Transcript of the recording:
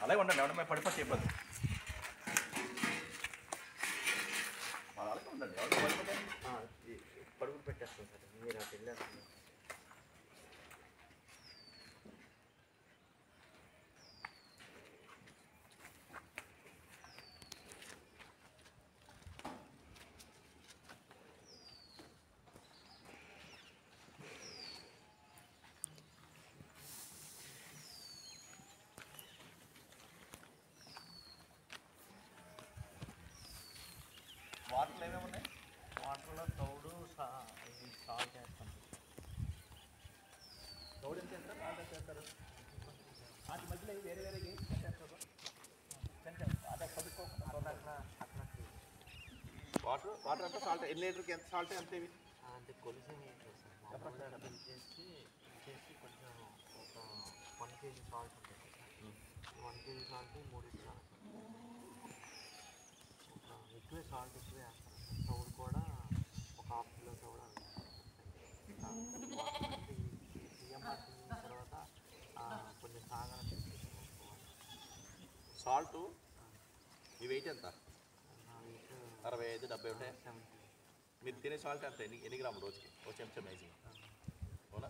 అలాగే ఉండండి, ఎవరైనా పడిపోతే ఇబ్బంది. అలాగే ఉండండి, ఎవరైనా పడిపోతే పడుకుని పెట్టేస్తాను సార్. మీరు అటు వెళ్ళారు. వాటర్లు ఏమేమి ఉన్నాయి? వాటర్లో తౌడు ఇది సాల్ట్ వేస్తాం. తౌడు ఎంత చేస్తారు, సాల్ట్ ఎంత చేస్తారు? వాటి మధ్యలో వేరే వేరే ఏం చేస్తారు? అదే కలుపుకోకుండా వాటర్ అంటే సాల్ట్ ఎన్ని లీటర్కి ఎంత సాల్ట్ ఎంత ఇవి? అంటే కొలిసి చేసి కొంచెం ఒక 1 kg సాల్ట్ ఉంటుంది. 1 kg సాల్ట్ 3 ఇస్తారు. ఎక్కువే సాల్ట్ ఎక్కువే వేస్తారు. తౌడు కూడా ఒక 1/2 kg తౌడు బియ్యం పట్టిన తర్వాత కొంచెం సాగర సాల్ట్ మీ వెయిట్ ఎంత? 65 65 70 ఉంటాయి. 70. మీరు తినే సాల్ట్ ఎంత, ఎన్ని గ్రాములు రోజుకి? ఒక చెంచా మేజింగ్ అవునా?